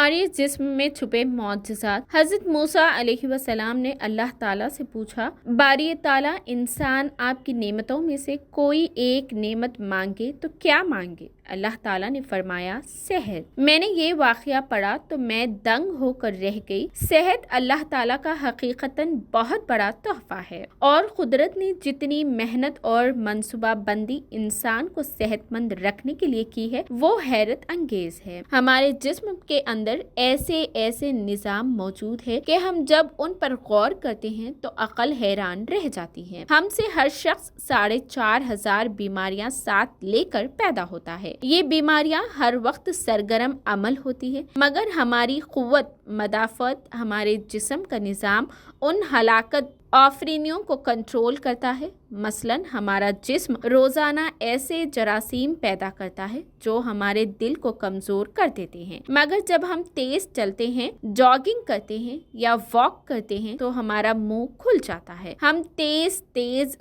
ہمارے جسم میں چھپے معجزات۔ حضرت موسیٰ علیہ السلام نے اللہ تعالیٰ سے پوچھا، باری تعالیٰ، انسان آپ کی نعمتوں میں سے کوئی ایک نعمت مانگے تو کیا مانگے؟ اللہ تعالیٰ نے فرمایا، صحت۔ میں نے یہ واقعہ پڑھا تو میں دنگ ہو کر رہ گئی۔ صحت اللہ تعالیٰ کا حقیقتاً بہت بڑا تحفہ ہے، اور قدرت نے جتنی محنت اور منصوبہ بندی انسان کو صحت مند رکھنے کے لیے کی ہے وہ حیرت انگیز ہے۔ ہمارے جسم کے اندر ایسے نظام موجود ہے کہ ہم جب ان پر غور کرتے ہیں تو عقل حیران رہ جاتی ہے۔ ہم سے ہر شخص 4,500 بیماریاں ساتھ لے کر پیدا ہوتا ہے۔ یہ بیماریاں ہر وقت سرگرم عمل ہوتی ہے، مگر ہماری قوت مدافعت، ہمارے جسم کا نظام ان ہلاکت آفرینیوں کو کنٹرول کرتا ہے۔ مثلاً ہمارا جسم روزانہ ایسے جراثیم پیدا کرتا ہے جو ہمارے دل کو کمزور کر دیتے ہیں، مگر جب ہم تیز چلتے ہیں، جاگنگ کرتے ہیں یا واک کرتے ہیں تو ہمارا منہ کھل جاتا ہے۔ ہم تیز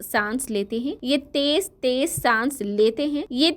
سانس لیتے ہیں، یہ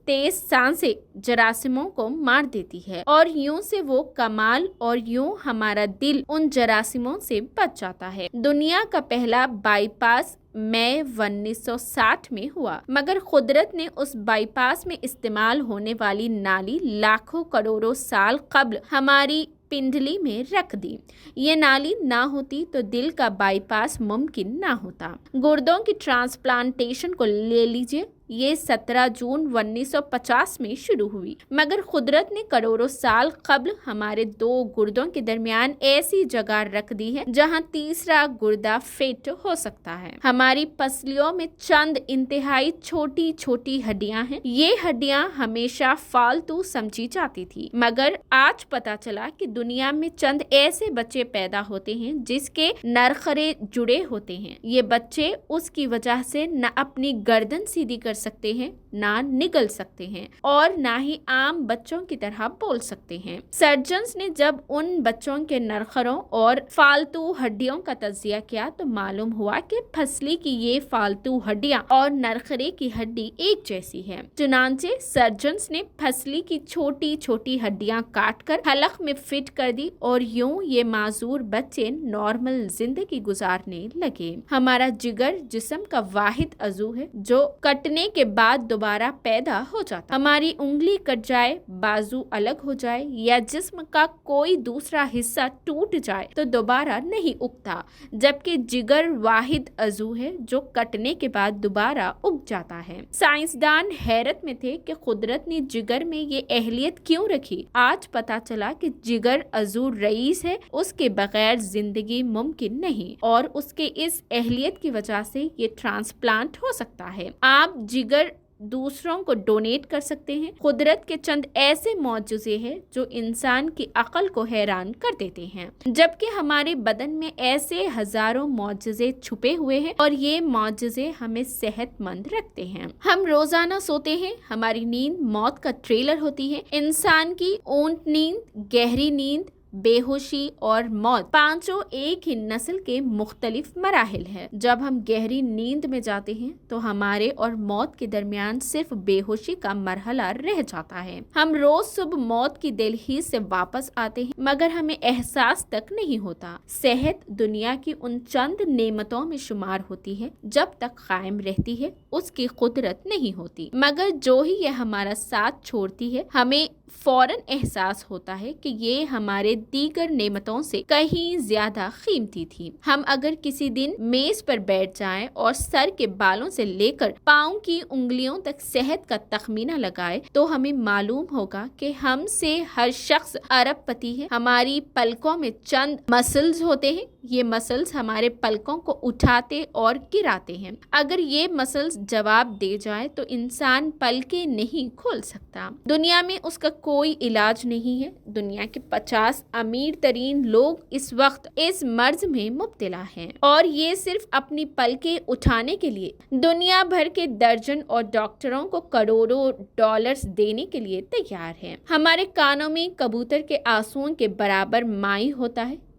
تیز سانسیں جراثیموں کو مار دیتی ہے، اور یوں سے وہ کمال، اور یوں ہمارا دل ان جراثیموں سے بچ جاتا ہے۔ دنیا کا پہلا بائی پاس مئی 1960 میں ہوا، مگر قدرت نے اس بائی پاس میں استعمال ہونے والی نالی لاکھوں کروڑوں سال قبل ہماری پنڈلی میں رکھ دی۔ یہ نالی نہ ہوتی تو دل کا بائی پاس ممکن نہ ہوتا۔ گردوں کی ٹرانسپلانٹیشن کو لے لیجئے، یہ 17 جون 1950 میں شروع ہوئی، مگر قدرت نے کروڑوں سال قبل ہمارے 2 گردوں کے درمیان ایسی جگہ رکھ دی ہے جہاں تیسرا گردہ فٹ ہو سکتا ہے۔ ہماری پسلیوں میں چند انتہائی چھوٹی ہڈیاں ہیں۔ یہ ہڈیاں ہمیشہ فالتو سمجھی جاتی تھی، مگر آج پتا چلا کہ دنیا میں چند ایسے بچے پیدا ہوتے ہیں جس کے نرخرے جڑے ہوتے ہیں۔ یہ بچے اس کی وجہ سے نہ اپنی گردن سیدھی کر سکتے ہیں، نہ نگل سکتے ہیں، اور نہ ہی عام بچوں کی طرح بول سکتے ہیں۔ سرجنز نے جب ان بچوں کے نرخروں اور فالتو ہڈیوں کا تجزیہ کیا تو معلوم ہوا کہ پھسلی کی یہ فالتو ہڈیاں اور نرخرے کی ہڈی ایک جیسی ہے۔ چنانچہ سرجنز نے پھسلی کی چھوٹی ہڈیاں کاٹ کر حلق میں فٹ کر دی، اور یوں یہ معذور بچے نارمل زندگی گزارنے لگے۔ ہمارا جگر جسم کا واحد عضو ہے جو کٹنے کے بعد دوبارہ پیدا ہو جاتا۔ ہماری انگلی کٹ جائے، بازو الگ ہو جائے یا جسم کا کوئی دوسرا حصہ ٹوٹ جائے تو دوبارہ نہیں اگتا، جبکہ جگر واحد عضو ہے جو کٹنے کے بعد دوبارہ اگ جاتا ہے۔ سائنسدان حیرت میں تھے کہ قدرت نے جگر میں یہ اہلیت کیوں رکھی۔ آج پتا چلا کہ جگر عضو رئیس ہے، اس کے بغیر زندگی ممکن نہیں، اور اس کے اس اہلیت کی وجہ سے یہ ٹرانسپلانٹ ہو سکتا ہے۔ آپ جگر دوسروں کو ڈونیٹ کر سکتے ہیں۔ قدرت کے چند ایسے معجزے ہیں جو انسان کی عقل کو حیران کر دیتے ہیں، جبکہ ہمارے بدن میں ایسے ہزاروں معجزے چھپے ہوئے ہیں، اور یہ معجزے ہمیں صحت مند رکھتے ہیں۔ ہم روزانہ سوتے ہیں، ہماری نیند موت کا ٹریلر ہوتی ہے۔ انسان کی اونٹ نیند، گہری نیند، بے ہوشی اور موت، پانچوں ایک ہی نسل کے مختلف مراحل ہیں۔ جب ہم گہری نیند میں جاتے ہیں تو ہمارے اور موت کے درمیان صرف بے ہوشی کا مرحلہ رہ جاتا ہے۔ ہم روز صبح موت کی دہلیز سے واپس آتے ہیں، مگر ہمیں احساس تک نہیں ہوتا۔ صحت دنیا کی ان چند نعمتوں میں شمار ہوتی ہے، جب تک قائم رہتی ہے اس کی قدرت نہیں ہوتی، مگر جو ہی یہ ہمارا ساتھ چھوڑتی ہے ہمیں فوراً احساس ہوتا ہے کہ یہ ہمارے دیگر نعمتوں سے کہیں زیادہ قیمتی تھی۔ ہم اگر کسی دن میز پر بیٹھ جائیں اور سر کے بالوں سے لے کر پاؤں کی انگلیوں تک صحت کا تخمینہ لگائے تو ہمیں معلوم ہوگا کہ ہم سے ہر شخص ارب پتی ہے۔ ہماری پلکوں میں چند مسلز ہوتے ہیں، یہ مسلز ہمارے پلکوں کو اٹھاتے اور گراتے ہیں۔ اگر یہ مسلز جواب دے جائے تو انسان پلکیں نہیں کھول سکتا۔ دنیا میں اس کا کوئی علاج نہیں ہے۔ دنیا کے 50 امیر ترین لوگ اس وقت اس مرض میں مبتلا ہیں، اور یہ صرف اپنی پلکیں اٹھانے کے لیے دنیا بھر کے درجن اور ڈاکٹروں کو کروڑوں ڈالرز دینے کے لیے تیار ہیں۔ ہمارے کانوں میں کبوتر کے آنسوؤں کے برابر مائی ہوتا ہے،